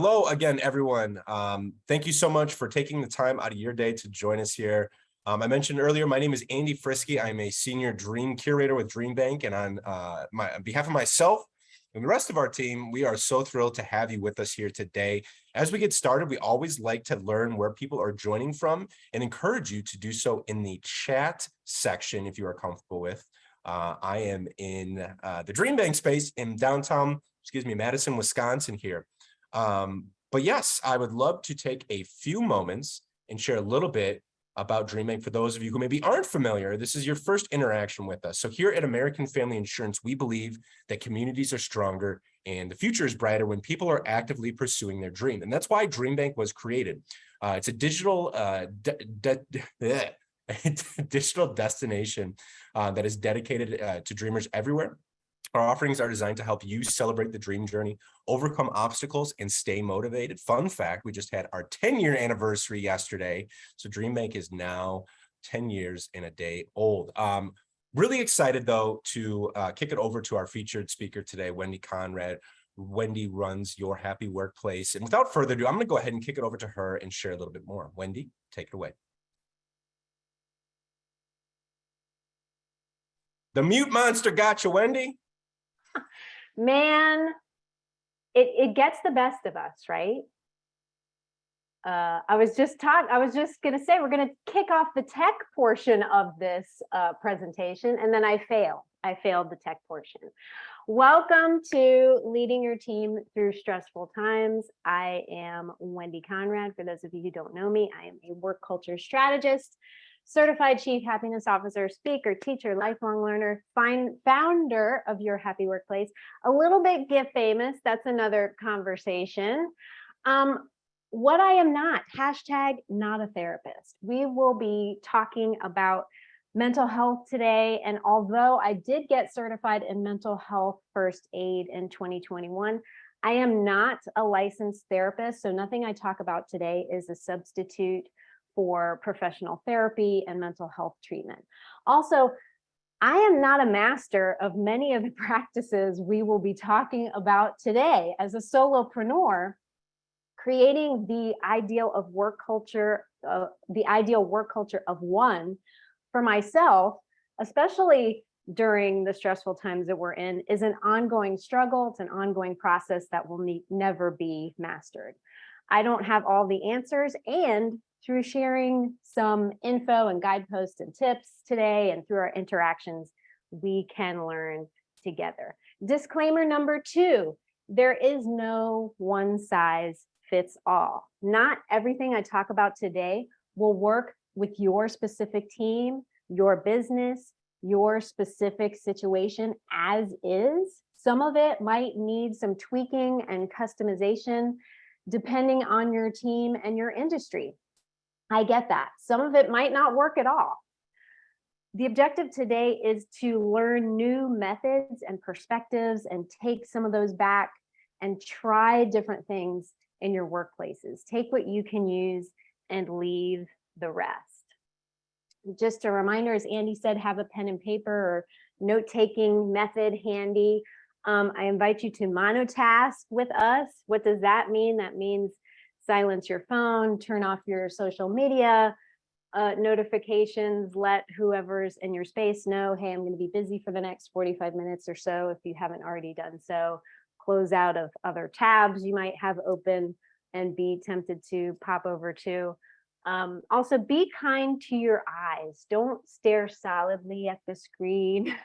Hello again, everyone. Thank you so much for taking the time out of your day to join us here. I mentioned earlier, my name is Andy Frisky. I'm a senior dream curator with DreamBank, and on behalf of myself and the rest of our team, we are so thrilled to have you with us here today. As we get started, we always like to learn where people are joining from and encourage you to do so in the chat section if you are comfortable with. I am in the DreamBank space in downtown, Madison, Wisconsin here. But yes, I would love to take a few moments and share a little bit about DreamBank for those of you who maybe aren't familiar. This is your first interaction with us. So here at American Family Insurance, we believe that communities are stronger and the future is brighter when people are actively pursuing their dream. And that's why DreamBank was created. It's a digital digital destination that is dedicated to dreamers everywhere. Our offerings are designed to help you celebrate the dream journey, overcome obstacles, and stay motivated. Fun fact, we just had our 10-year anniversary yesterday. So DreamBank is now 10 years and a day old. Really excited, though, to kick it over to our featured speaker today, Wendy Conrad. Wendy runs Your Happy Workplace. And without further ado, I'm going to go ahead and kick it over to her and share a little bit more. Wendy, take it away. The mute monster got you, Wendy. Man, it gets the best of us, right? I was just gonna say we're gonna kick off the tech portion of this presentation, and then I failed the tech portion. Welcome to Leading Your Team Through Stressful Times. I am Wendy Conrad. For those of you who don't know me, I am a work culture strategist, certified chief happiness officer, speaker, teacher, lifelong learner, founder of Your Happy Workplace, a little bit gift famous. That's another conversation. What I am not, hashtag not a therapist. We will be talking about mental health today. And although I did get certified in mental health first aid in 2021, I am not a licensed therapist. So nothing I talk about today is a substitute for professional therapy and mental health treatment. Also, I am not a master of many of the practices we will be talking about today. As a solopreneur, creating the ideal work culture of one for myself, especially during the stressful times that we're in, is an ongoing struggle. It's an ongoing process that will never be mastered. I don't have all the answers, and through sharing some info and guideposts and tips today and through our interactions, we can learn together. Disclaimer number 2, there is no one size fits all. Not everything I talk about today will work with your specific team, your business, your specific situation as is. Some of it might need some tweaking and customization depending on your team and your industry. I get that. Some of it might not work at all. The objective today is to learn new methods and perspectives and take some of those back and try different things in your workplaces. Take what you can use and leave the rest. Just a reminder, as Andy said, have a pen and paper or note-taking method handy. I invite you to monotask with us. What does that mean? That means silence your phone, turn off your social media notifications, let whoever's in your space know, hey, I'm going to be busy for the next 45 minutes or so. If you haven't already done so, close out of other tabs you might have open and be tempted to pop over to. Also, be kind to your eyes. Don't stare solidly at the screen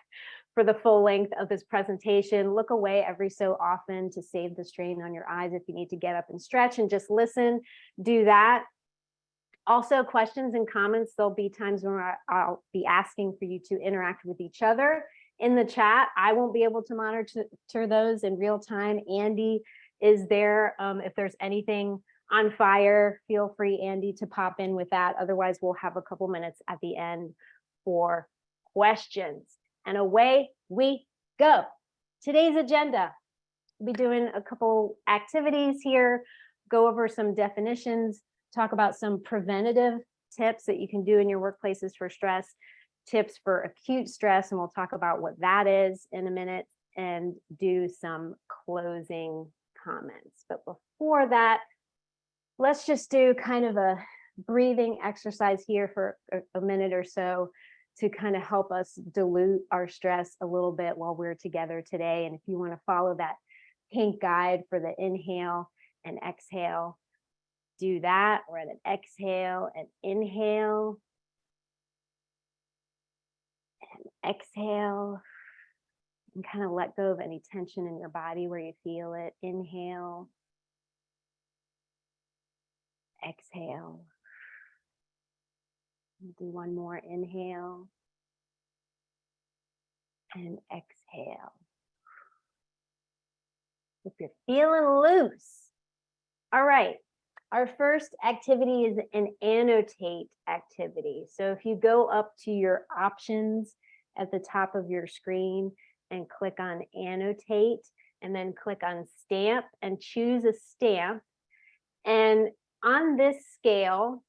for the full length of this presentation. Look away every so often to save the strain on your eyes. If you need to get up and stretch and just listen, do that. Also, questions and comments, there'll be times where I'll be asking for you to interact with each other in the chat. I won't be able to monitor those in real time. Andy is there. If there's anything on fire, feel free, Andy, to pop in with that. Otherwise, we'll have a couple minutes at the end for questions. And away we go. Today's agenda, we'll be doing a couple activities here, go over some definitions, talk about some preventative tips that you can do in your workplaces for stress, tips for acute stress, and we'll talk about what that is in a minute, and do some closing comments. But before that, let's just do kind of a breathing exercise here for a minute or so to kind of help us dilute our stress a little bit while we're together today. And if you want to follow that pink guide for the inhale and exhale, do that. Or at an exhale and inhale and exhale, and kind of let go of any tension in your body where you feel it. Inhale, exhale. Do one more inhale and exhale. If you're feeling loose. All right. Our first activity is an annotate activity. So if you go up to your options at the top of your screen and click on annotate, and then click on stamp and choose a stamp. And on this scale,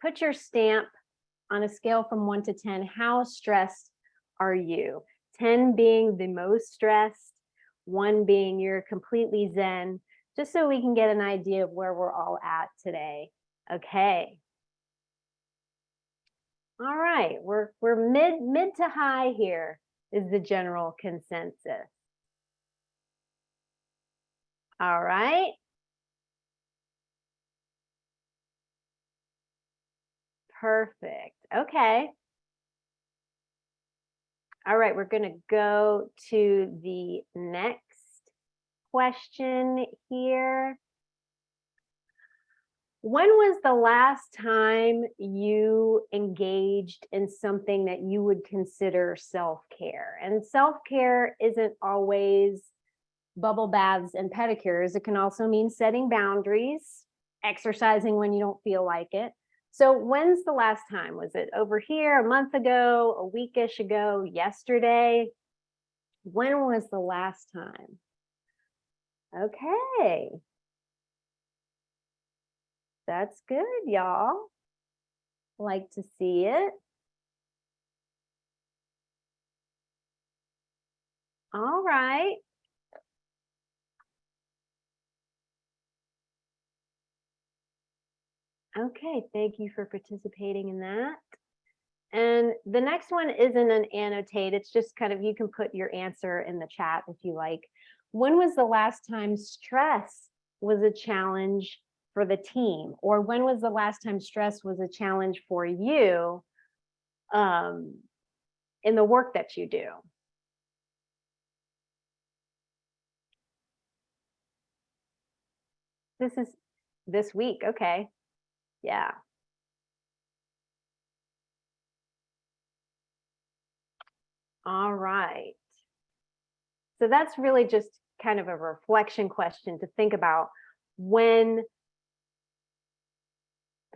put your stamp on a scale from 1 to 10. How stressed are you? 10 being the most stressed, 1 being you're completely zen, just so we can get an idea of where we're all at today. Okay. All right, we're mid to high here is the general consensus. All right. Perfect. Okay. All right, we're going to go to the next question here. When was the last time you engaged in something that you would consider self-care? And self-care isn't always bubble baths and pedicures. It can also mean setting boundaries, exercising when you don't feel like it. So when's the last time? Was it over here, a month ago, a weekish ago, yesterday? When was the last time? Okay. That's good, y'all. Like to see it. All right. Okay, thank you for participating in that. And the next one isn't an annotate. It's just kind of, you can put your answer in the chat if you like. When was the last time stress was a challenge for the team? Or when was the last time stress was a challenge for you in the work that you do? This is this week. Okay. Yeah. All right. So that's really just kind of a reflection question to think about when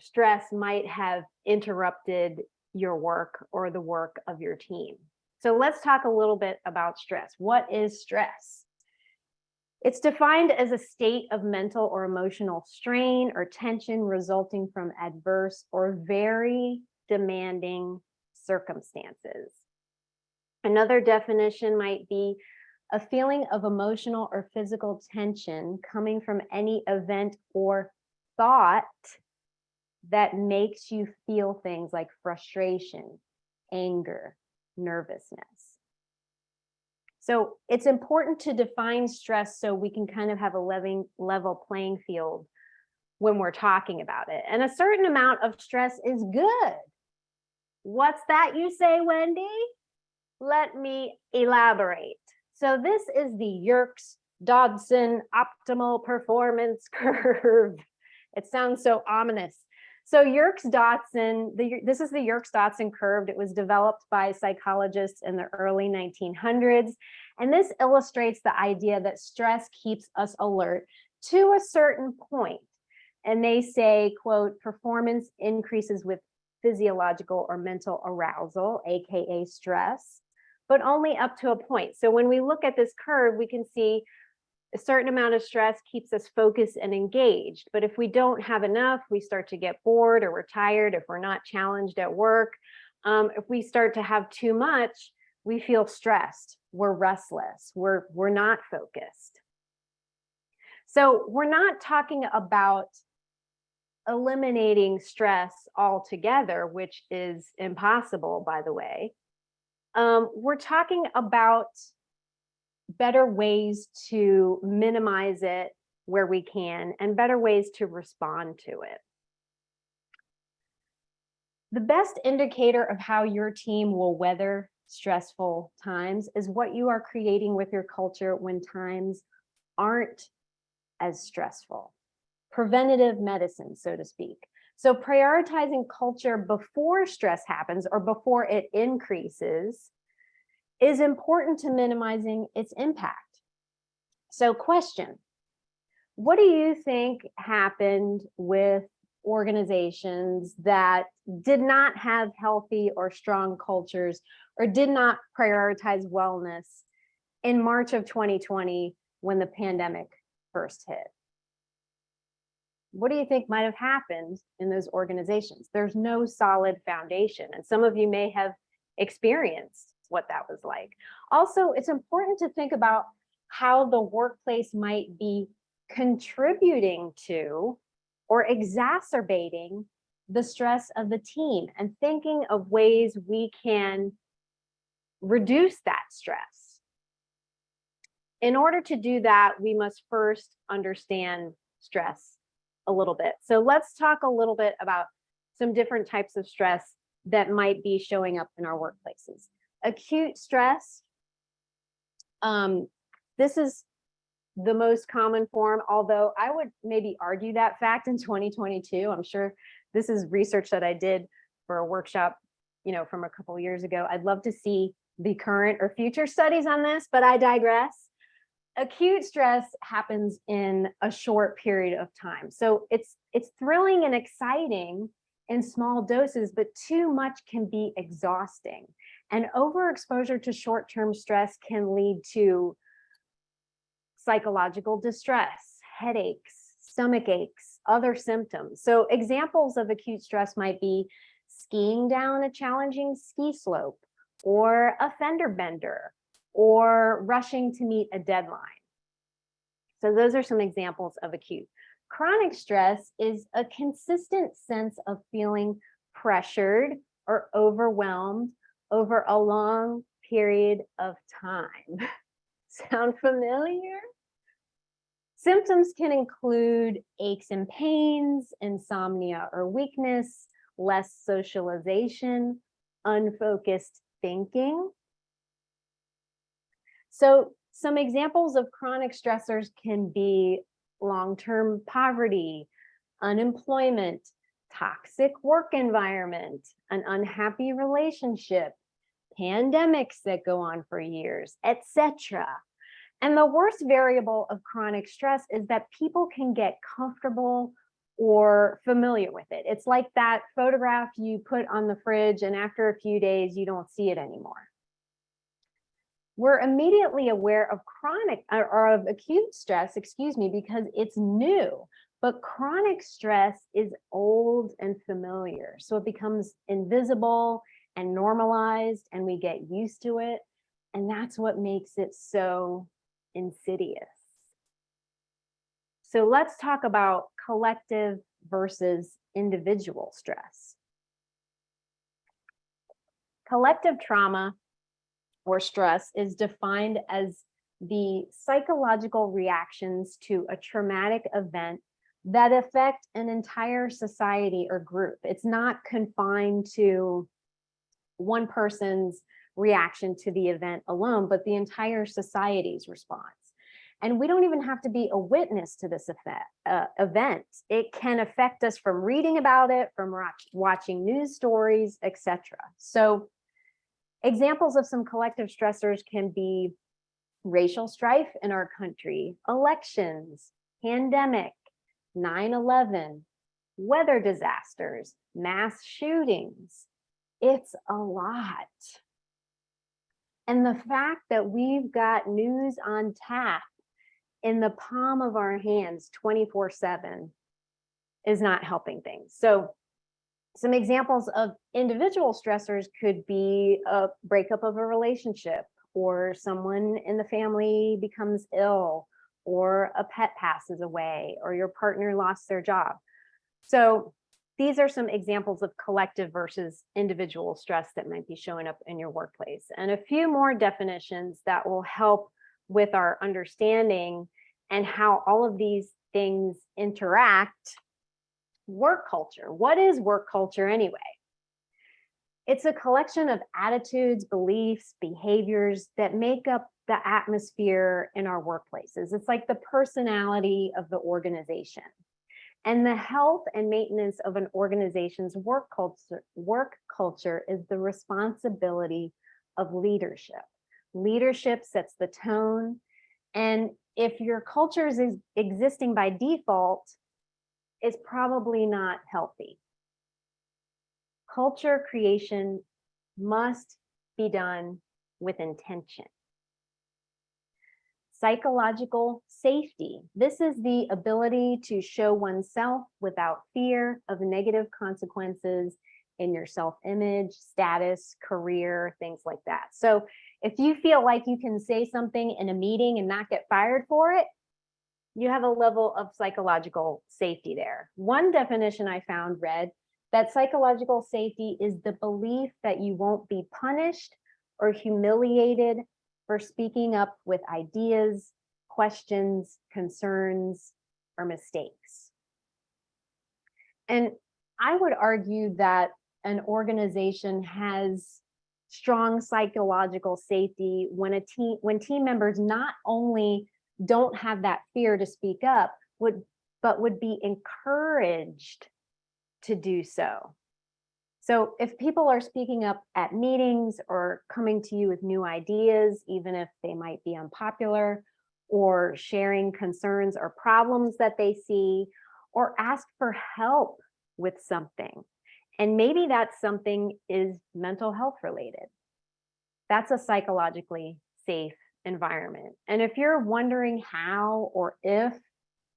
stress might have interrupted your work or the work of your team. So let's talk a little bit about stress. What is stress? It's defined as a state of mental or emotional strain or tension resulting from adverse or very demanding circumstances. Another definition might be a feeling of emotional or physical tension coming from any event or thought that makes you feel things like frustration, anger, nervousness. So it's important to define stress so we can kind of have a level playing field when we're talking about it. And a certain amount of stress is good. What's that you say, Wendy? Let me elaborate. So this is the Yerkes-Dodson optimal performance curve. It sounds so ominous. So Yerkes-Dodson, this is the Yerkes-Dodson curve. It was developed by psychologists in the early 1900s. And this illustrates the idea that stress keeps us alert to a certain point. And they say, quote, performance increases with physiological or mental arousal, AKA stress, but only up to a point. So when we look at this curve, we can see a certain amount of stress keeps us focused and engaged. But if we don't have enough, we start to get bored or we're tired, if we're not challenged at work. If we start to have too much, we feel stressed, we're restless, we're not focused. So we're not talking about eliminating stress altogether, which is impossible, by the way. We're talking about better ways to minimize it where we can and better ways to respond to it. The best indicator of how your team will weather stressful times is what you are creating with your culture when times aren't as stressful. Preventative medicine, so to speak. So prioritizing culture before stress happens or before it increases is important to minimizing its impact. So question, what do you think happened with organizations that did not have healthy or strong cultures or did not prioritize wellness in March of 2020 when the pandemic first hit? What do you think might have happened in those organizations? There's no solid foundation, and some of you may have experienced what that was like. Also, it's important to think about how the workplace might be contributing to or exacerbating the stress of the team and thinking of ways we can reduce that stress. In order to do that, we must first understand stress a little bit. So let's talk a little bit about some different types of stress that might be showing up in our workplaces. Acute stress, this is the most common form, although I would maybe argue that fact in 2022. I'm sure this is research that I did for a workshop, from a couple of years ago. I'd love to see the current or future studies on this, but I digress. Acute stress happens in a short period of time. So it's thrilling and exciting in small doses, but too much can be exhausting. And overexposure to short-term stress can lead to psychological distress, headaches, stomach aches, other symptoms. So examples of acute stress might be skiing down a challenging ski slope, or a fender bender, or rushing to meet a deadline. So those are some examples of acute. Chronic stress is a consistent sense of feeling pressured or overwhelmed over a long period of time. Sound familiar? Symptoms can include aches and pains, insomnia or weakness, less socialization, unfocused thinking. So some examples of chronic stressors can be long-term poverty, unemployment, toxic work environment, an unhappy relationship, pandemics that go on for years, etc. And the worst variable of chronic stress is that people can get comfortable or familiar with it. It's like that photograph you put on the fridge and after a few days, you don't see it anymore. We're immediately aware of chronic or of acute stress, because it's new, but chronic stress is old and familiar. So it becomes invisible and normalized and we get used to it. And that's what makes it so insidious. So let's talk about collective versus individual stress. Collective trauma or stress is defined as the psychological reactions to a traumatic event that affect an entire society or group. It's not confined to one person's reaction to the event alone, but the entire society's response. And we don't even have to be a witness to this event. It can affect us from reading about it, from watching news stories, etc. So examples of some collective stressors can be racial strife in our country, elections, pandemic, 9/11, weather disasters, mass shootings. It's a lot. And the fact that we've got news on tap in the palm of our hands 24/7 is not helping things. So some examples of individual stressors could be a breakup of a relationship, or someone in the family becomes ill, or a pet passes away, or your partner lost their job. So these are some examples of collective versus individual stress that might be showing up in your workplace. And a few more definitions that will help with our understanding and how all of these things interact. Work culture. What is work culture anyway? It's a collection of attitudes, beliefs, behaviors that make up the atmosphere in our workplaces. It's like the personality of the organization. And the health and maintenance of an organization's work culture is the responsibility of leadership. Leadership sets the tone. And if your culture is existing by default, it's probably not healthy. Culture creation must be done with intention. Psychological safety. This is the ability to show oneself without fear of negative consequences in your self-image, status, career, things like that. So if you feel like you can say something in a meeting and not get fired for it, you have a level of psychological safety there. One definition I found read that psychological safety is the belief that you won't be punished or humiliated for speaking up with ideas, questions, concerns, or mistakes. And I would argue that an organization has strong psychological safety when team members not only don't have that fear to speak up, but would be encouraged to do so. So if people are speaking up at meetings or coming to you with new ideas, even if they might be unpopular, or sharing concerns or problems that they see, or ask for help with something, and maybe that something is mental health related, that's a psychologically safe environment. And if you're wondering how or if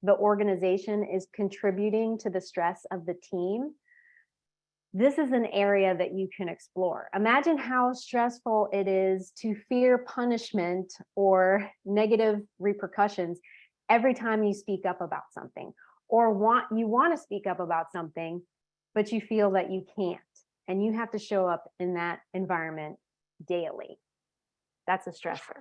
the organization is contributing to the stress of the team, this is an area that you can explore. Imagine how stressful it is to fear punishment or negative repercussions every time you speak up about something, or you want to speak up about something, but you feel that you can't, and you have to show up in that environment daily. That's a stressor.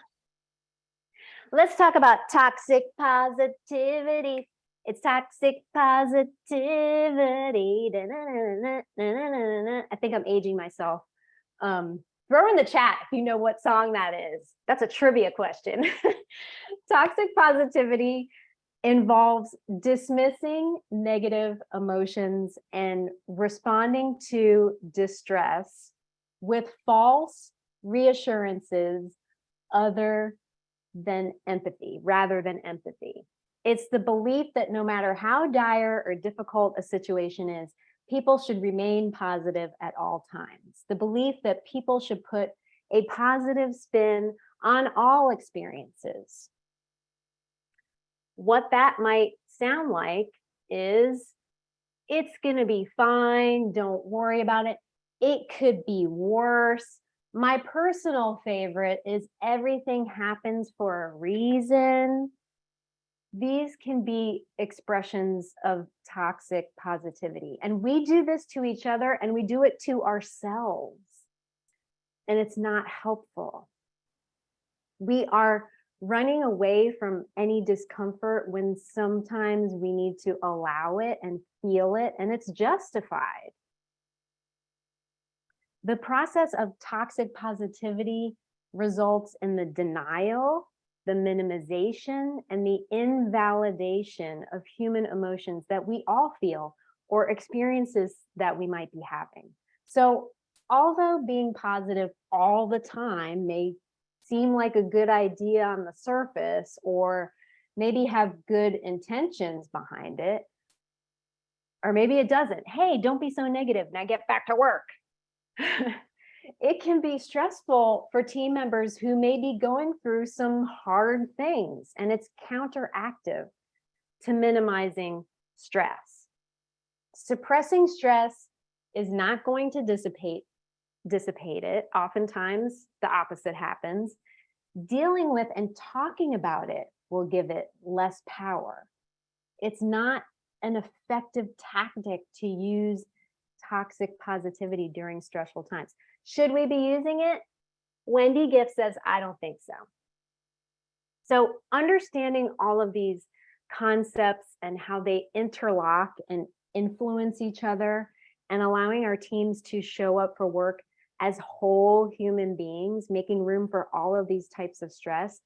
Let's talk about toxic positivity. It's toxic positivity. I think I'm aging myself. Throw in the chat if you know what song that is. That's a trivia question. Toxic positivity involves dismissing negative emotions and responding to distress with false reassurances rather than empathy. It's the belief that no matter how dire or difficult a situation is, people should remain positive at all times. The belief that people should put a positive spin on all experiences. What that might sound like is, it's going to be fine, don't worry about it. It could be worse. My personal favorite is everything happens for a reason. These can be expressions of toxic positivity. And we do this to each other, and we do it to ourselves. And it's not helpful. We are running away from any discomfort when sometimes we need to allow it and feel it, and it's justified. The process of toxic positivity results in the denial, the minimization, and the invalidation of human emotions that we all feel, or experiences that we might be having. So although being positive all the time may seem like a good idea on the surface, or maybe have good intentions behind it, or maybe it doesn't. Hey, don't be so negative. Now get back to work. It can be stressful for team members who may be going through some hard things, and it's counteractive to minimizing stress. Suppressing stress is not going to dissipate it. Oftentimes the opposite happens. Dealing with and talking about it will give it less power. It's not an effective tactic to use toxic positivity during stressful times. Should we be using it? Wendy Gift says, I don't think so. So understanding all of these concepts and how they interlock and influence each other, and allowing our teams to show up for work as whole human beings, making room for all of these types of stress,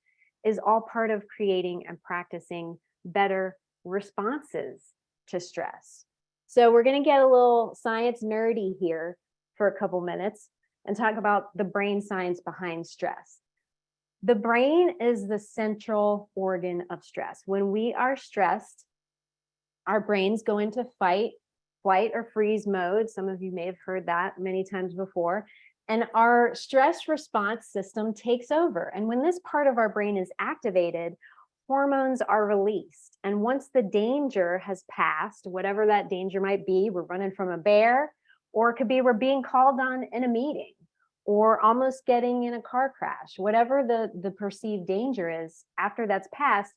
is all part of creating and practicing better responses to stress. So we're going to get a little science nerdy here for a couple minutes and talk about the brain science behind stress. The brain is the central organ of stress. When we are stressed, our brains go into fight, flight, or freeze mode. Some of you may have heard that many times before. And our stress response system takes over. And when this part of our brain is activated, hormones are released. And once the danger has passed, whatever that danger might be, we're running from a bear, or it could be we're being called on in a meeting, or almost getting in a car crash, whatever the perceived danger is, after that's passed,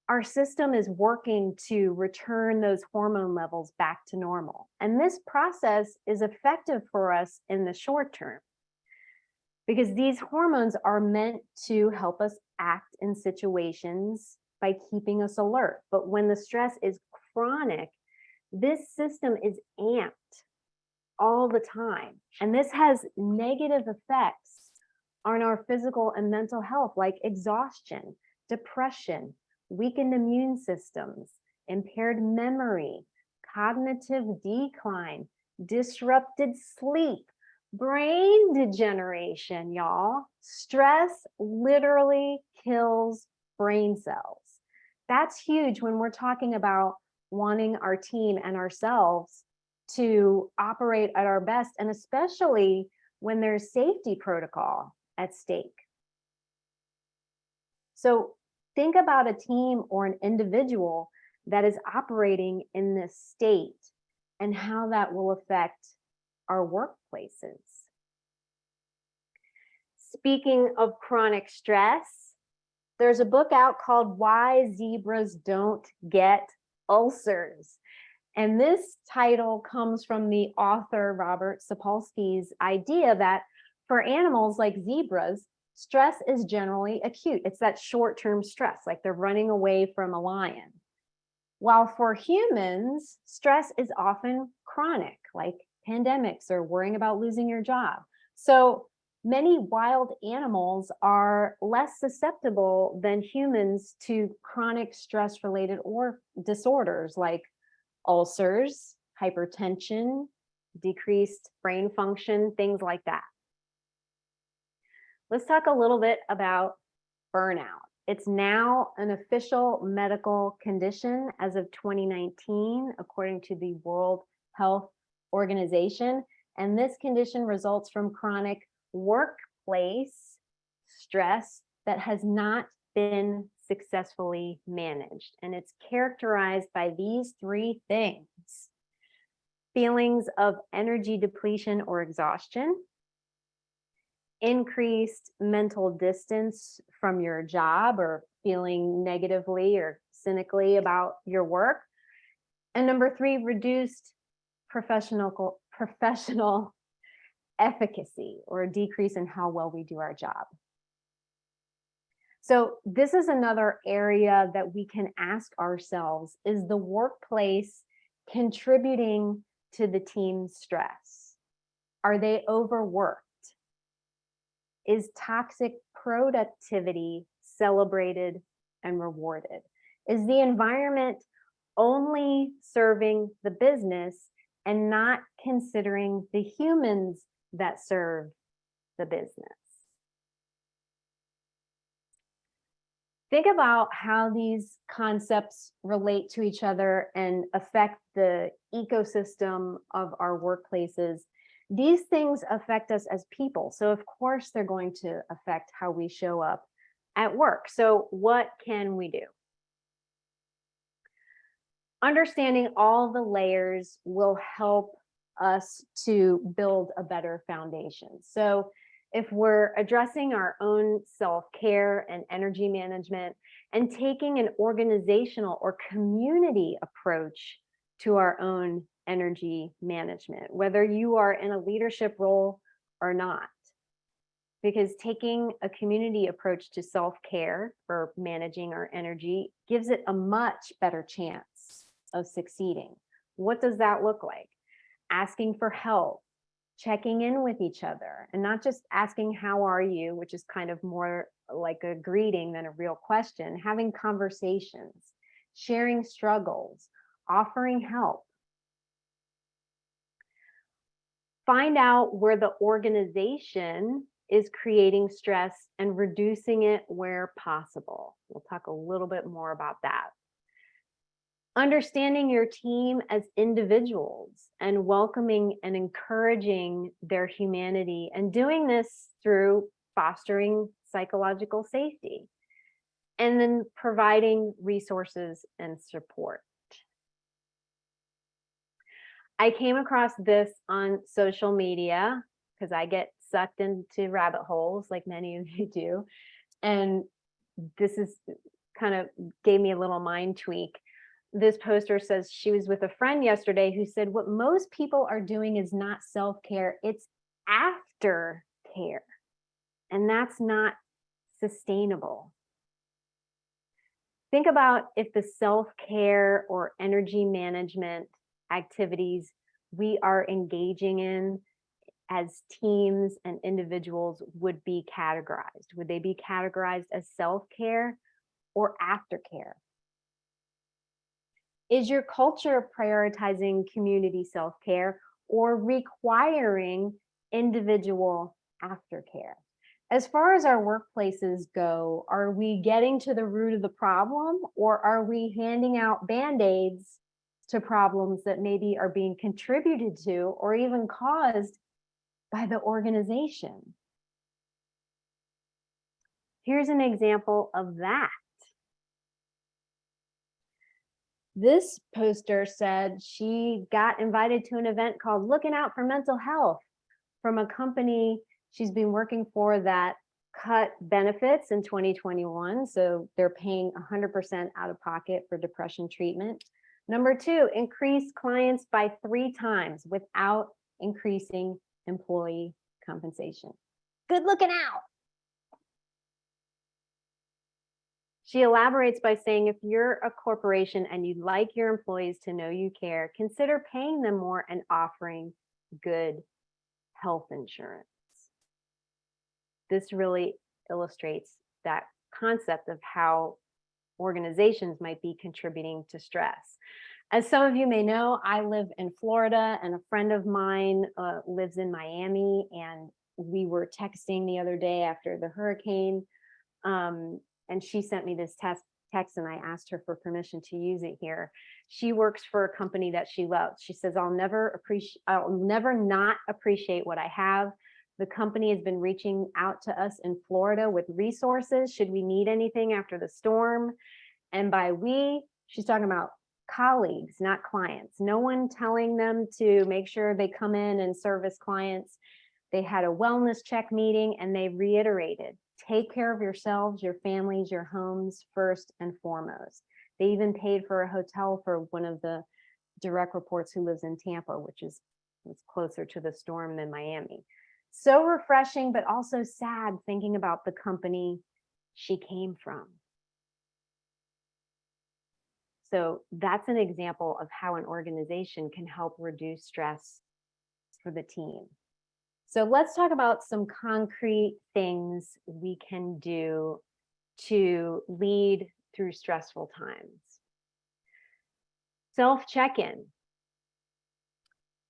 our system is working to return those hormone levels back to normal. And this process is effective for us in the short term because these hormones are meant to help us act in situations by keeping us alert. But when the stress is chronic, this system is amped all the time. And this has negative effects on our physical and mental health, like exhaustion, depression, weakened immune systems, impaired memory, cognitive decline, disrupted sleep, brain degeneration, y'all. Stress literally kills brain cells. That's huge when we're talking about wanting our team and ourselves to operate at our best, and especially when there's safety protocol at stake. So think about a team or an individual that is operating in this state and how that will affect our workplaces. Speaking of chronic stress, there's a book out called Why Zebras Don't Get Ulcers. And this title comes from the author Robert Sapolsky's idea that for animals like zebras, stress is generally acute. It's that short-term stress, like they're running away from a lion. While for humans, stress is often chronic, like pandemics or worrying about losing your job. So many wild animals are less susceptible than humans to chronic stress-related or disorders like ulcers, hypertension, decreased brain function, things like that. Let's talk a little bit about burnout. It's now an official medical condition as of 2019, according to the World Health Organization. And this condition results from chronic workplace stress that has not been successfully managed. And it's characterized by these three things: feelings of energy depletion or exhaustion, increased mental distance from your job or feeling negatively or cynically about your work, and number three, reduced professional efficacy or a decrease in how well we do our job. So this is another area that we can ask ourselves: is the workplace contributing to the team's stress? Are they overworked? Is toxic productivity celebrated and rewarded? Is the environment only serving the business and not considering the humans that serve the business? Think about how these concepts relate to each other and affect the ecosystem of our workplaces. These things affect us as people. So of course, they're going to affect how we show up at work. So what can we do? Understanding all the layers will help us to build a better foundation. So if we're addressing our own self-care and energy management, and taking an organizational or community approach to our own energy management, whether you are in a leadership role or not. Because taking a community approach to self-care for managing our energy gives it a much better chance of succeeding. What does that look like? Asking for help, checking in with each other, and not just asking, how are you, which is kind of more like a greeting than a real question, having conversations, sharing struggles, offering help. Find out where the organization is creating stress and reducing it where possible. We'll talk a little bit more about that. Understanding your team as individuals and welcoming and encouraging their humanity, and doing this through fostering psychological safety, and then providing resources and support. I came across this on social media because I get sucked into rabbit holes like many of you do. And this is kind of gave me a little mind tweak. This poster says she was with a friend yesterday who said, what most people are doing is not self-care, it's aftercare. And that's not sustainable. Think about if the self-care or energy management activities we are engaging in as teams and individuals would be categorized. Would they be categorized as self-care or aftercare? Is your culture prioritizing community self-care or requiring individual aftercare? As far as our workplaces go, are we getting to the root of the problem, or are we handing out Band-Aids to problems that maybe are being contributed to or even caused by the organization? Here's an example of that. This poster said she got invited to an event called Looking Out for Mental Health from a company she's been working for that cut benefits in 2021. So they're paying 100% out of pocket for depression treatment. Number two, increase clients by 3 times without increasing employee compensation. Good looking out. She elaborates by saying, if you're a corporation and you'd like your employees to know you care, consider paying them more and offering good health insurance. This really illustrates that concept of how organizations might be contributing to stress. As some of you may know, I live in Florida, and a friend of mine lives in Miami, and we were texting the other day after the hurricane, and she sent me this text, and I asked her for permission to use it here. She works for a company that she loves. She says, I'll never not appreciate what I have. The company has been reaching out to us in Florida with resources should we need anything after the storm. And by we, she's talking about colleagues, not clients. No one telling them to make sure they come in and service clients. They had a wellness check meeting, and they reiterated, take care of yourselves, your families, your homes first and foremost. They even paid for a hotel for one of the direct reports who lives in Tampa, which is closer to the storm than Miami. So refreshing, but also sad thinking about the company she came from. So that's an example of how an organization can help reduce stress for the team. So let's talk about some concrete things we can do to lead through stressful times. Self-check-in.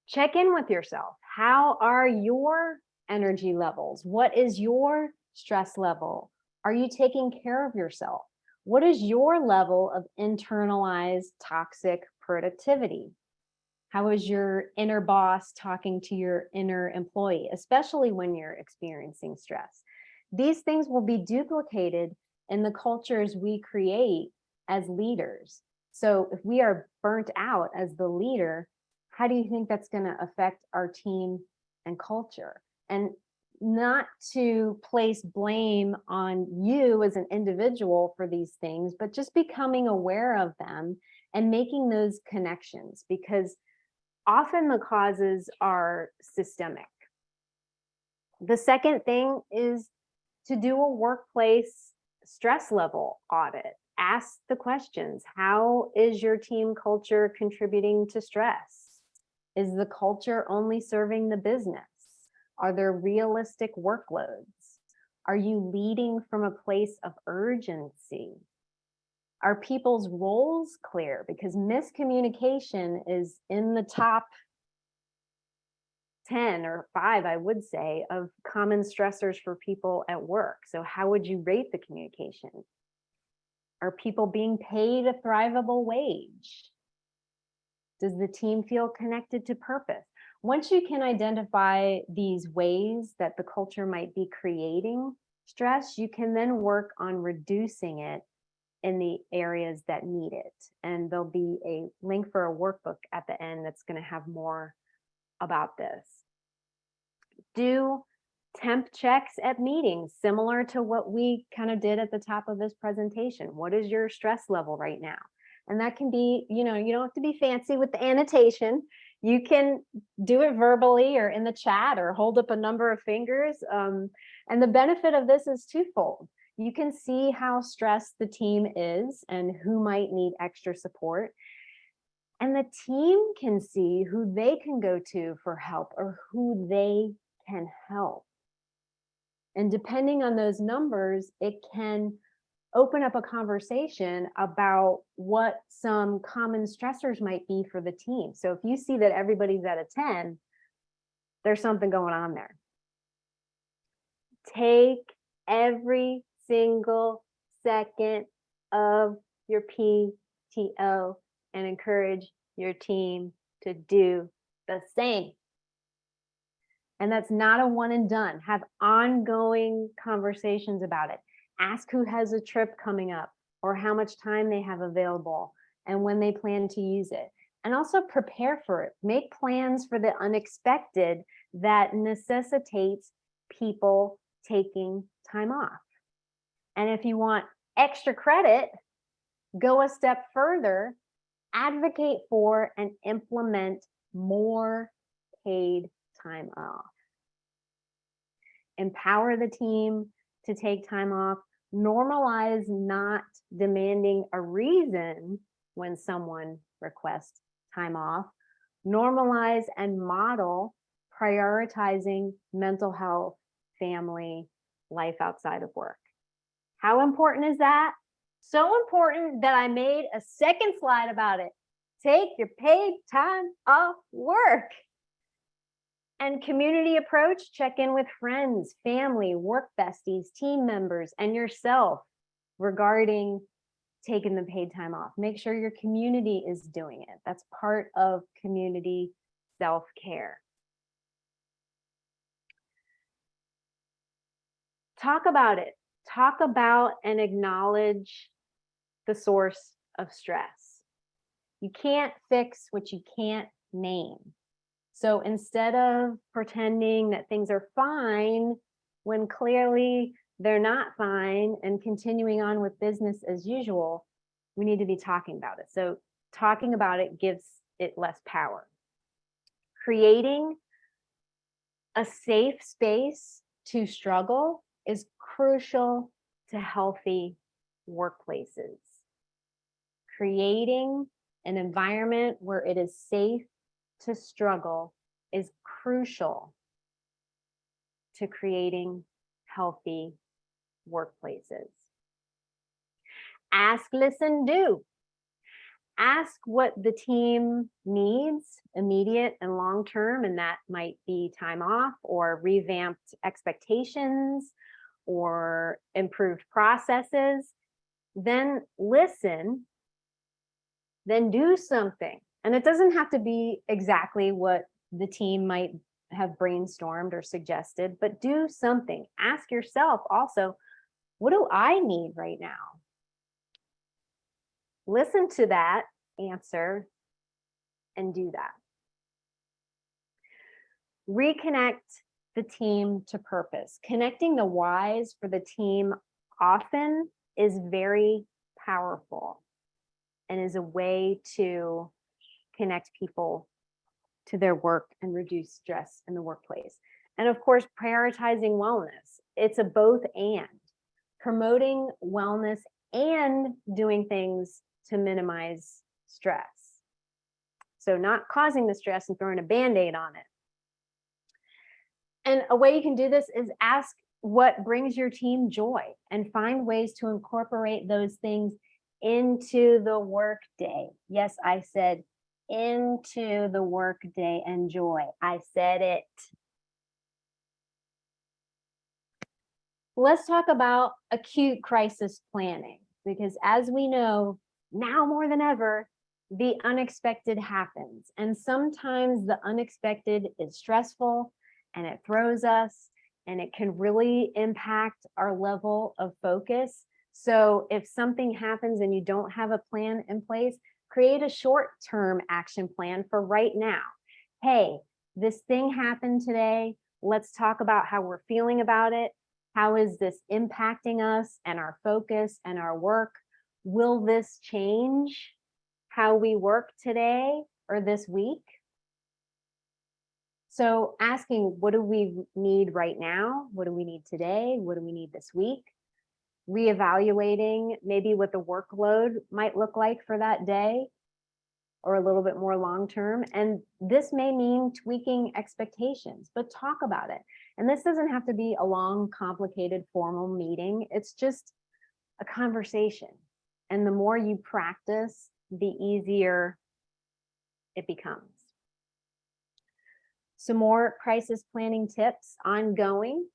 Check in with yourself. How are your energy levels? What is your stress level? Are you taking care of yourself? What is your level of internalized toxic productivity? How is your inner boss talking to your inner employee, especially when you're experiencing stress? These things will be duplicated in the cultures we create as leaders. So if we are burnt out as the leader, how do you think that's going to affect our team and culture? And not to place blame on you as an individual for these things, but just becoming aware of them and making those connections, because often the causes are systemic. The second thing is to do a workplace stress level audit. Ask the questions. How is your team culture contributing to stress? Is the culture only serving the business? Are there realistic workloads? Are you leading from a place of urgency? Are people's roles clear? Because miscommunication is in the top 10 or 5, I would say, of common stressors for people at work. So how would you rate the communication? Are people being paid a thrivable wage? Does the team feel connected to purpose? Once you can identify these ways that the culture might be creating stress, you can then work on reducing it in the areas that need it. And there'll be a link for a workbook at the end that's going to have more about this. Do temp checks at meetings, similar to what we kind of did at the top of this presentation. What is your stress level right now? And that can be, you don't have to be fancy with the annotation. You can do it verbally or in the chat or hold up a number of fingers. And the benefit of this is twofold. You can see how stressed the team is and who might need extra support. And the team can see who they can go to for help or who they can help. And depending on those numbers, it can open up a conversation about what some common stressors might be for the team. So if you see that everybody's at a 10, there's something going on there. Take every single second of your PTO and encourage your team to do the same. And that's not a one and done. Have ongoing conversations about it. Ask who has a trip coming up or how much time they have available and when they plan to use it. And also prepare for it. Make plans for the unexpected that necessitates people taking time off. And if you want extra credit, go a step further, advocate for and implement more paid time off. Empower the team to take time off. Normalize not demanding a reason when someone requests time off. Normalize and model prioritizing mental health, family, life outside of work. How important is that? So important that I made a second slide about it. Take your paid time off work. And community approach, check in with friends, family, work besties, team members, and yourself regarding taking the paid time off. Make sure your community is doing it. That's part of community self-care. Talk about it. Talk about and acknowledge the source of stress. You can't fix what you can't name. So instead of pretending that things are fine when clearly they're not fine and continuing on with business as usual, we need to be talking about it. So talking about it gives it less power. Creating a safe space to struggle is crucial to healthy workplaces. Creating an environment where it is safe to struggle is crucial to creating healthy workplaces. Ask, listen, do. Ask what the team needs, immediate and long-term, and that might be time off or revamped expectations or improved processes. Then listen, then do something. And it doesn't have to be exactly what the team might have brainstormed or suggested, but do something. Ask yourself also, what do I need right now? Listen to that answer and do that. Reconnect the team to purpose. Connecting the whys for the team often is very powerful and is a way to connect people to their work and reduce stress in the workplace. And of course, prioritizing wellness. It's a both and. Promoting wellness and doing things to minimize stress. So not causing the stress and throwing a Band-Aid on it. And a way you can do this is ask what brings your team joy and find ways to incorporate those things into the workday. Yes, I said into the workday and joy. I said it. Let's talk about acute crisis planning, because as we know, now more than ever, the unexpected happens. And sometimes the unexpected is stressful and it throws us and it can really impact our level of focus. So if something happens and you don't have a plan in place, create a short-term action plan for right now. Hey, this thing happened today. Let's talk about how we're feeling about it. How is this impacting us and our focus and our work? Will this change how we work today or this week? So asking, what do we need right now? What do we need today? What do we need this week? Reevaluating maybe what the workload might look like for that day or a little bit more long-term. And this may mean tweaking expectations, but talk about it. And this doesn't have to be a long, complicated, formal meeting. It's just a conversation. And the more you practice, the easier it becomes. Some more crisis planning tips ongoing.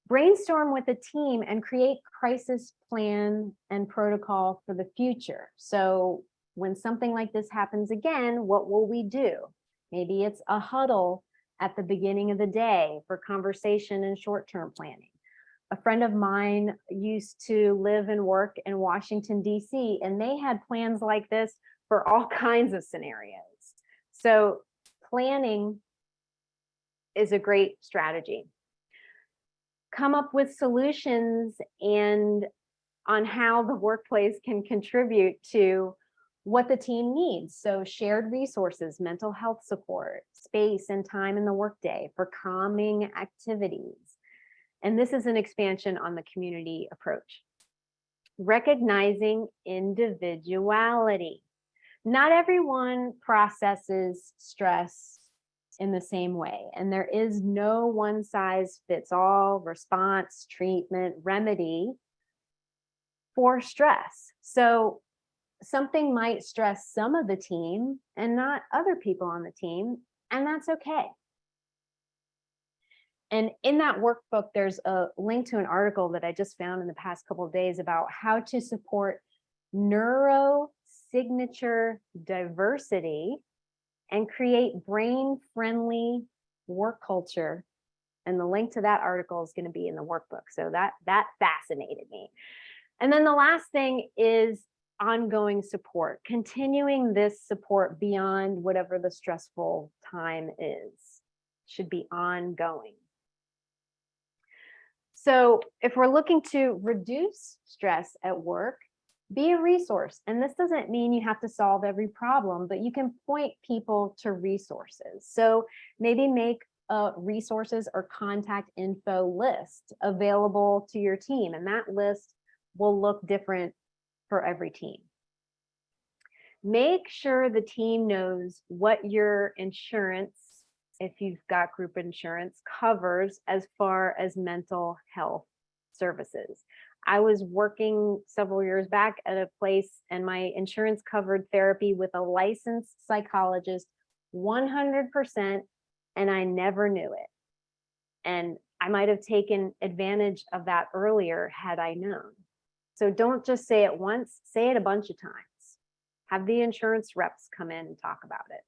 Brainstorm with a team and create crisis plan and protocol for the future. So when something like this happens again, what will we do? Maybe it's a huddle at the beginning of the day for conversation and short-term planning. A friend of mine used to live and work in Washington, D.C., and they had plans like this for all kinds of scenarios. So planning is a great strategy. Come up with solutions and on how the workplace can contribute to what the team needs. So shared resources, mental health support, space and time in the workday for calming activities. And this is an expansion on the community approach. Recognizing individuality. Not everyone processes stress in the same way, and there is no one size fits all response, treatment, remedy for stress. So something might stress some of the team and not other people on the team, and that's okay. And in that workbook, there's a link to an article that I just found in the past couple of days about how to support neurosignature diversity and create brain-friendly work culture. And the link to that article is going to be in the workbook. So that fascinated me. And then the last thing is ongoing support, continuing this support beyond whatever the stressful time is, should be ongoing. So if we're looking to reduce stress at work, be a resource. And this doesn't mean you have to solve every problem, but you can point people to resources. So maybe make a resources or contact info list available to your team. And that list will look different for every team. Make sure the team knows what your insurance, if you've got group insurance, covers as far as mental health services. I was working several years back at a place and my insurance covered therapy with a licensed psychologist 100%, and I never knew it. And I might have taken advantage of that earlier had I known. So don't just say it once, say it a bunch of times. Have the insurance reps come in and talk about it.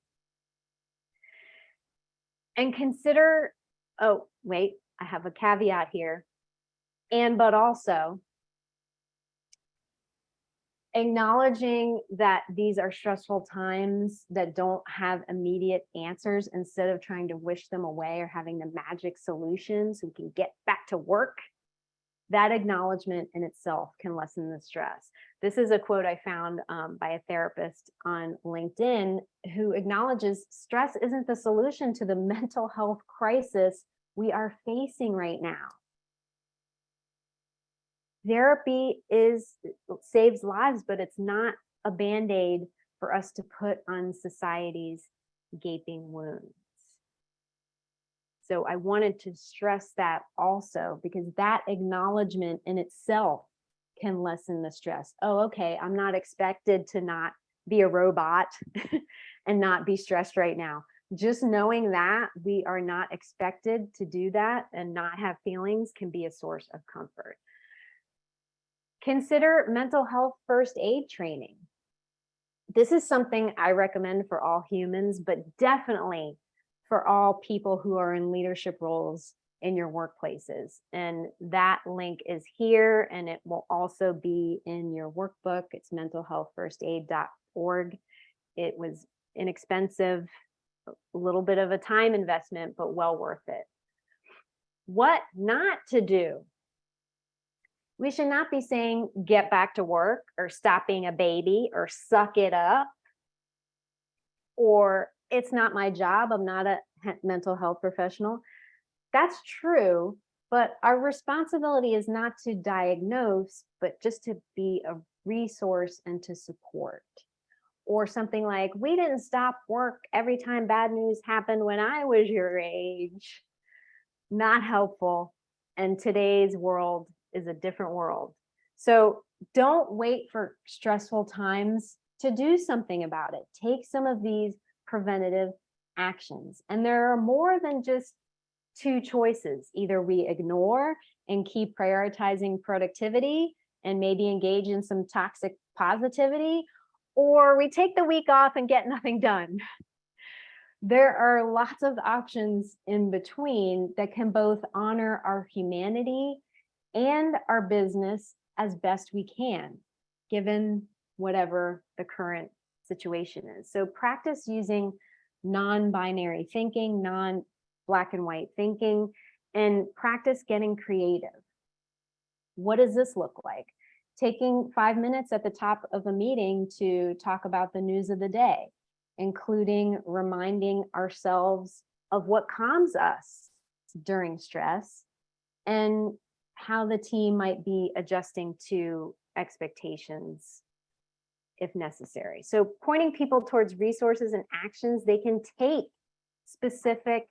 And consider, oh, wait, I have a caveat here. But also, Acknowledging that these are stressful times that don't have immediate answers, instead of trying to wish them away or having the magic solution so we can get back to work. That acknowledgement in itself can lessen the stress. This is a quote I found by a therapist on LinkedIn who acknowledges stress isn't the solution to the mental health crisis we are facing right now. Therapy saves lives, but it's not a Band-Aid for us to put on society's gaping wounds. So I wanted to stress that also, because that acknowledgement in itself can lessen the stress. Oh, okay, I'm not expected to not be a robot and not be stressed right now. Just knowing that we are not expected to do that and not have feelings can be a source of comfort. Consider mental health first aid training. This is something I recommend for all humans, but definitely for all people who are in leadership roles in your workplaces. And that link is here, and it will also be in your workbook. It's mentalhealthfirstaid.org. It was inexpensive, a little bit of a time investment, but well worth it. What not to do. We should not be saying, get back to work, or stop being a baby, or suck it up, or it's not my job, I'm not a mental health professional. That's true, but our responsibility is not to diagnose, but just to be a resource and to support. Or something like, we didn't stop work every time bad news happened when I was your age. Not helpful. And today's world is a different world. So don't wait for stressful times to do something about it. Take some of these preventative actions. And there are more than just two choices. Either we ignore and keep prioritizing productivity and maybe engage in some toxic positivity, or we take the week off and get nothing done. There are lots of options in between that can both honor our humanity and our business as best we can, given whatever the current situation is. So practice using non-binary thinking, non-black and white thinking, and practice getting creative. What does this look like? Taking 5 minutes at the top of a meeting to talk about the news of the day, including reminding ourselves of what calms us during stress and how the team might be adjusting to expectations if necessary. So pointing people towards resources and actions they can take specific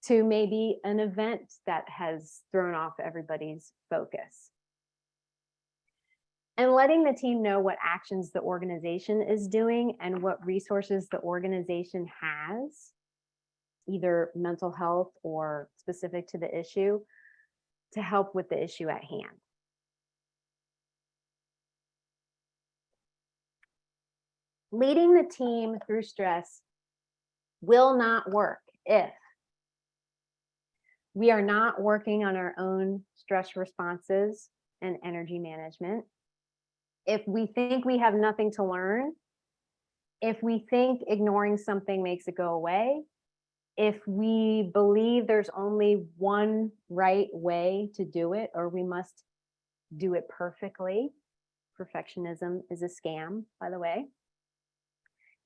to maybe an event that has thrown off everybody's focus. And letting the team know what actions the organization is doing and what resources the organization has, either mental health or specific to the issue, to help with the issue at hand. Leading the team through stress will not work if we are not working on our own stress responses and energy management, if we think we have nothing to learn, if we think ignoring something makes it go away, if we believe there's only one right way to do it, or we must do it perfectly. Perfectionism is a scam, by the way.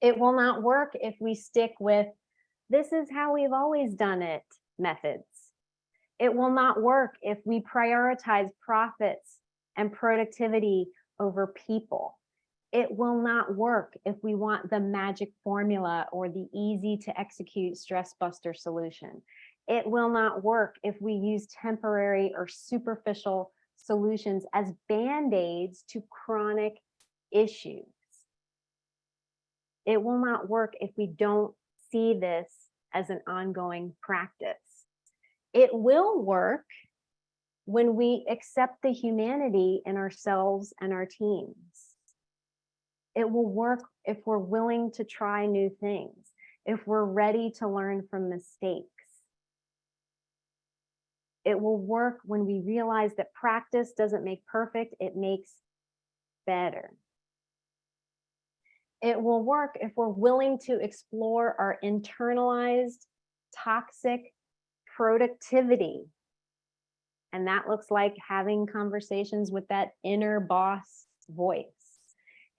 It will not work if we stick with, this is how we've always done it methods. It will not work if we prioritize profits and productivity over people. It will not work if we want the magic formula or the easy to execute stress buster solution. It will not work if we use temporary or superficial solutions as band-aids to chronic issues. It will not work if we don't see this as an ongoing practice. It will work when we accept the humanity in ourselves and our teams. It will work if we're willing to try new things, if we're ready to learn from mistakes. It will work when we realize that practice doesn't make perfect, it makes better. It will work if we're willing to explore our internalized toxic productivity. And that looks like having conversations with that inner boss voice.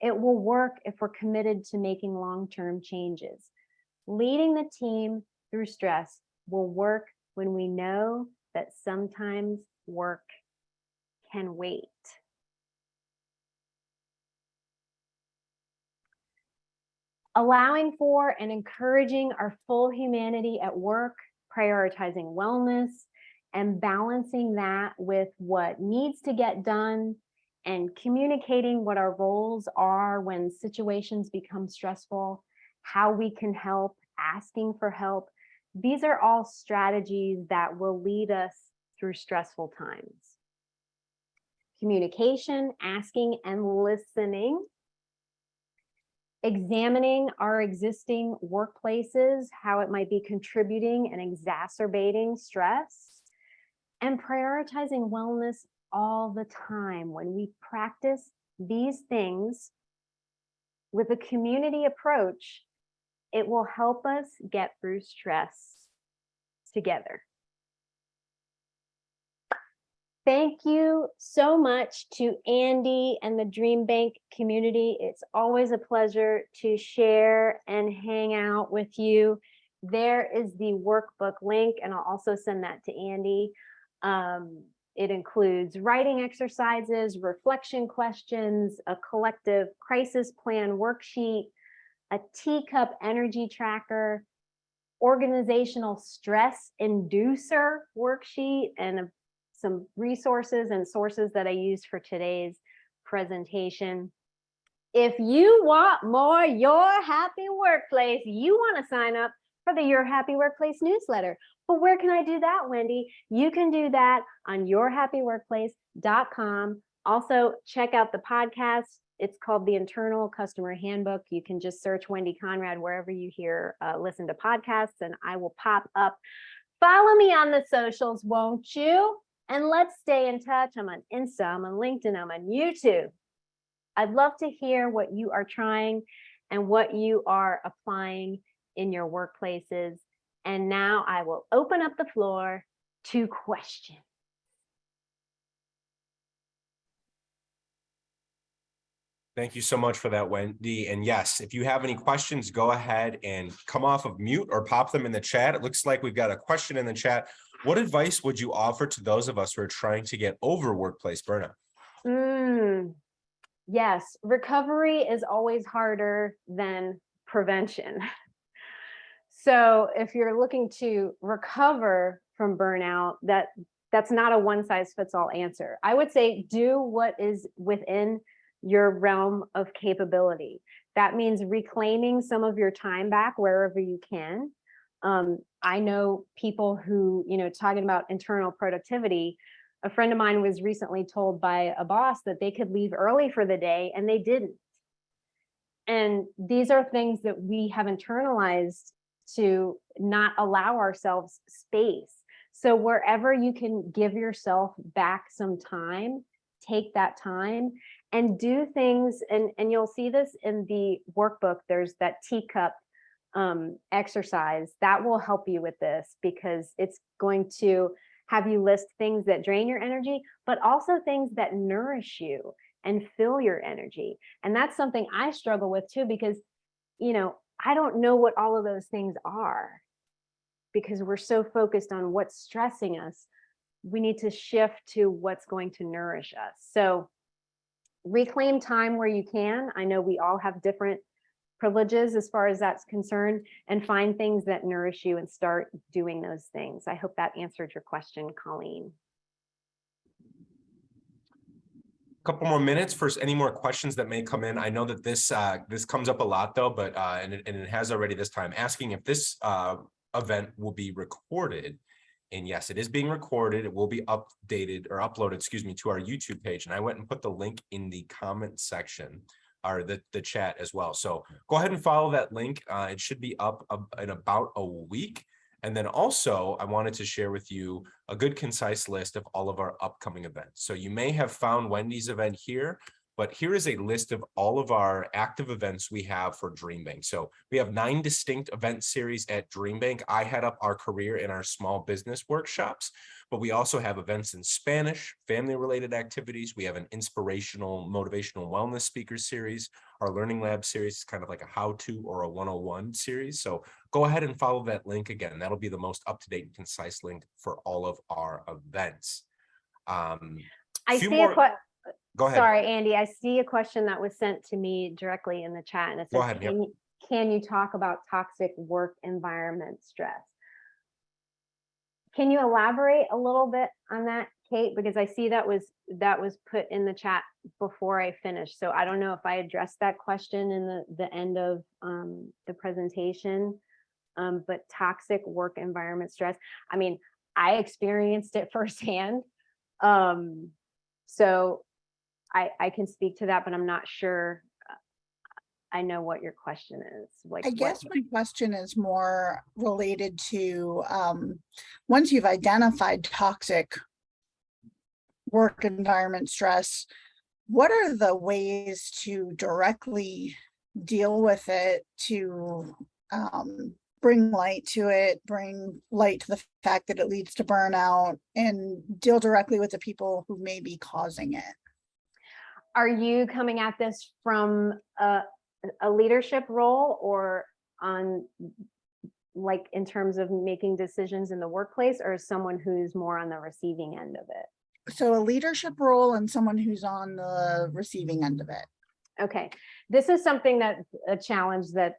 It will work if we're committed to making long-term changes. Leading the team through stress will work when we know that sometimes work can wait. Allowing for and encouraging our full humanity at work, prioritizing wellness, and balancing that with what needs to get done, and communicating what our roles are when situations become stressful, how we can help, asking for help. These are all strategies that will lead us through stressful times. Communication, asking and listening. Examining our existing workplaces, how it might be contributing and exacerbating stress, and prioritizing wellness all the time. When we practice these things with a community approach, it will help us get through stress together. Thank you so much to Andy and the DreamBank community. It's always a pleasure to share and hang out with you. There is the workbook link, and I'll also send that to Andy. It includes writing exercises, reflection questions, a collective crisis plan worksheet, a teacup energy tracker, organizational stress inducer worksheet, and some resources and sources that I used for today's presentation. If you want more Your Happy Workplace, you want to sign up for the Your Happy Workplace newsletter. But where can I do that, Wendy? You can do that on yourhappyworkplace.com. Also, check out the podcast. It's called the Internal Customer Handbook. You can just search Wendy Conrad wherever you listen to podcasts, and I will pop up. Follow me on the socials, won't you? And let's stay in touch. I'm on Insta, I'm on LinkedIn, I'm on YouTube. I'd love to hear what you are trying and what you are applying in your workplaces. And now I will open up the floor to questions. Thank you so much for that, Wendy. And yes, if you have any questions, go ahead and come off of mute or pop them in the chat. It looks like we've got a question in the chat. What advice would you offer to those of us who are trying to get over workplace burnout? Yes, recovery is always harder than prevention. So if you're looking to recover from burnout, that's not a one-size-fits-all answer. I would say do what is within your realm of capability. That means reclaiming some of your time back wherever you can. I know people who, talking about internal productivity, a friend of mine was recently told by a boss that they could leave early for the day, and they didn't. And these are things that we have internalized to not allow ourselves space. So wherever you can give yourself back some time, take that time and do things. And you'll see this in the workbook. There's that teacup exercise that will help you with this, because it's going to have you list things that drain your energy, but also things that nourish you and fill your energy. And that's something I struggle with too, because, I don't know what all of those things are, because we're so focused on what's stressing us. We need to shift to what's going to nourish us. So reclaim time where you can. I know we all have different privileges as far as that's concerned, and find things that nourish you and start doing those things. I hope that answered your question, Colleen. Couple more minutes for any more questions that may come in. I know that this comes up a lot though, but and it has already this time, asking if this event will be recorded. And yes, it is being recorded. It will be updated or uploaded, to our YouTube page. And I went and put the link in the comment section, or the chat as well. So go ahead and follow that link. It should be up in about a week. And then also, I wanted to share with you a good concise list of all of our upcoming events. So you may have found Wendy's event here, but here is a list of all of our active events we have for DreamBank. So we have 9 distinct event series at DreamBank. I head up our career in our small business workshops, but we also have events in Spanish, family-related activities. We have an inspirational, motivational wellness speaker series. Our Learning Lab series is kind of like a how-to or a 101 series. So go ahead and follow that link again. That'll be the most up-to-date and concise link for all of our events. I see Go ahead. Sorry, Andy, I see a question that was sent to me directly in the chat, and it Go says, ahead. Yep. can you talk about toxic work environment stress? Can you elaborate a little bit on that, Kate? Because I see that was put in the chat before I finished. So I don't know if I addressed that question in the end of the presentation, but toxic work environment stress. I mean, I experienced it firsthand. So I can speak to that, but I'm not sure I know what your question is. Like, I guess my question is more related to once you've identified toxic work environment stress, what are the ways to directly deal with it, to bring light to it, bring light to the fact that it leads to burnout, and deal directly with the people who may be causing it? Are you coming at this from a leadership role, or on, like, in terms of making decisions in the workplace, or someone who's more on the receiving end of it? So a leadership role and someone who's on the receiving end of it. Okay, this is something that a challenge that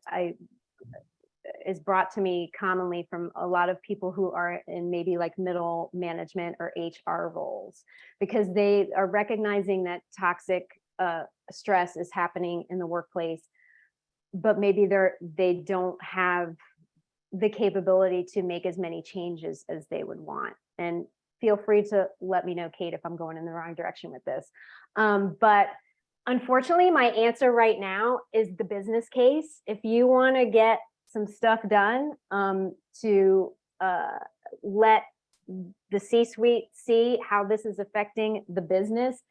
is brought to me commonly from a lot of people who are in maybe like middle management or HR roles, because they are recognizing that toxic stress is happening in the workplace, but maybe they don't have the capability to make as many changes as they would want. And feel free to let me know, Kate, if I'm going in the wrong direction with this. But unfortunately, my answer right now is the business case. If you want to get some stuff done to let the C-suite see how this is affecting the business,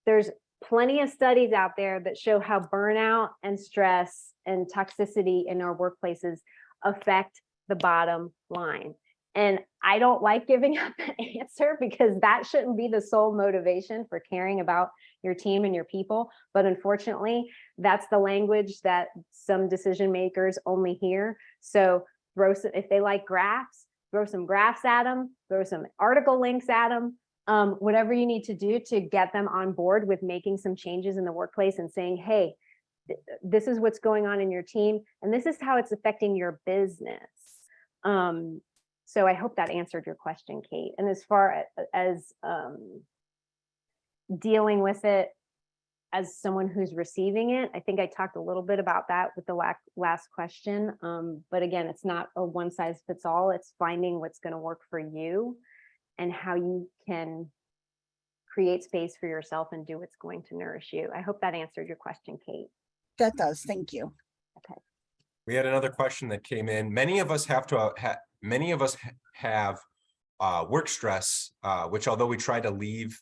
there's plenty of studies out there that show how burnout and stress and toxicity in our workplaces affect the bottom line. And I don't like giving up an answer, because that shouldn't be the sole motivation for caring about your team and your people. But unfortunately, that's the language that some decision makers only hear. So if they like graphs, throw some graphs at them, throw some article links at them, whatever you need to do to get them on board with making some changes in the workplace and saying, hey, this is what's going on in your team, and this is how it's affecting your business. So I hope that answered your question, Kate. And as far as dealing with it as someone who's receiving it, I think I talked a little bit about that with the last question. But again, it's not a one size fits all. It's finding what's going to work for you and how you can create space for yourself and do what's going to nourish you. I hope that answered your question, Kate. That does. Thank you. Okay. We had another question that came in. Many of us have work stress, which, although we try to leave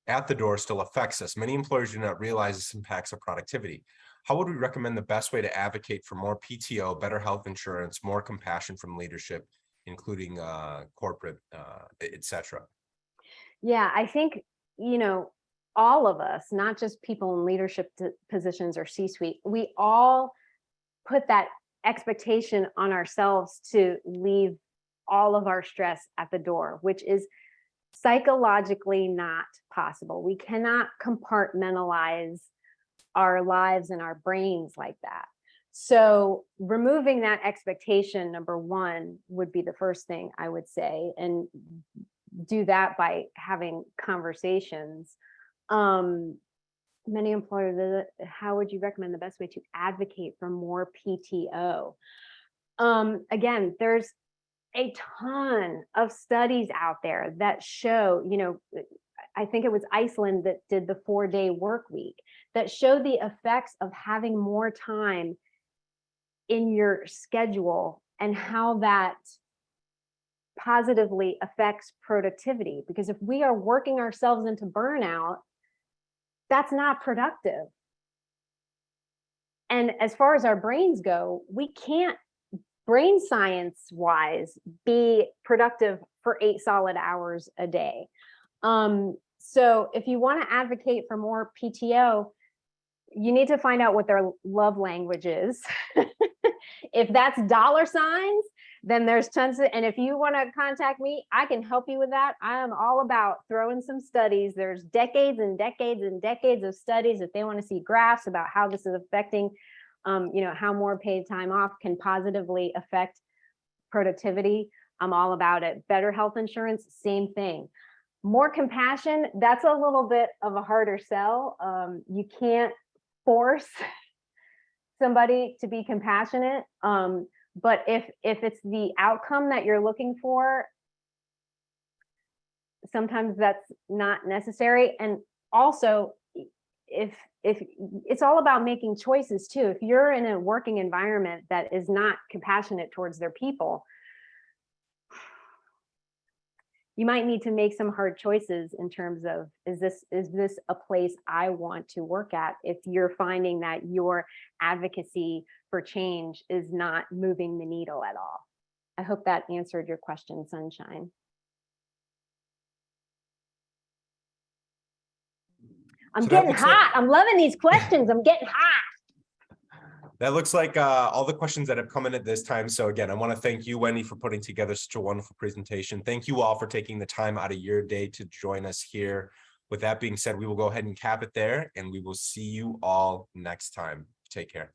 at the door, still affects us. Many employers do not realize this impacts our productivity. How would we recommend the best way to advocate for more PTO, better health insurance, more compassion from leadership, including corporate, et cetera? Yeah, I think, all of us, not just people in leadership positions or C-suite, we all put that expectation on ourselves to leave all of our stress at the door, which is psychologically not possible. We cannot compartmentalize our lives and our brains like that. So removing that expectation, number one, would be the first thing I would say, and do that by having conversations. Many employers, how would you recommend the best way to advocate for more PTO? Again, there's a ton of studies out there that show, I think it was Iceland that did the 4-day work week, that show the effects of having more time in your schedule and how that positively affects productivity. Because if we are working ourselves into burnout, that's not productive. And as far as our brains go, we can't, brain science wise, be productive for 8 solid hours a day. So if you want to advocate for more PTO, you need to find out what their love language is. If that's dollar signs, then there's tons of, and if you want to contact me, I can help you with that. I am all about throwing some studies. There's decades and decades and decades of studies. If they want to see graphs about how this is affecting, how more paid time off can positively affect productivity, I'm all about it. Better health insurance, same thing. More compassion, that's a little bit of a harder sell. You can't force somebody to be compassionate. But if it's the outcome that you're looking for, sometimes that's not necessary. And also, if it's all about making choices too. If you're in a working environment that is not compassionate towards their people, you might need to make some hard choices in terms of, is this a place I want to work at? If you're finding that your advocacy for change is not moving the needle at all. I hope that answered your question, Sunshine. I'm getting hot. I'm loving these questions. I'm getting hot. That looks like all the questions that have come in at this time. So again, I want to thank you, Wendy, for putting together such a wonderful presentation. Thank you all for taking the time out of your day to join us here. With that being said, we will go ahead and cap it there, and we will see you all next time. Take care.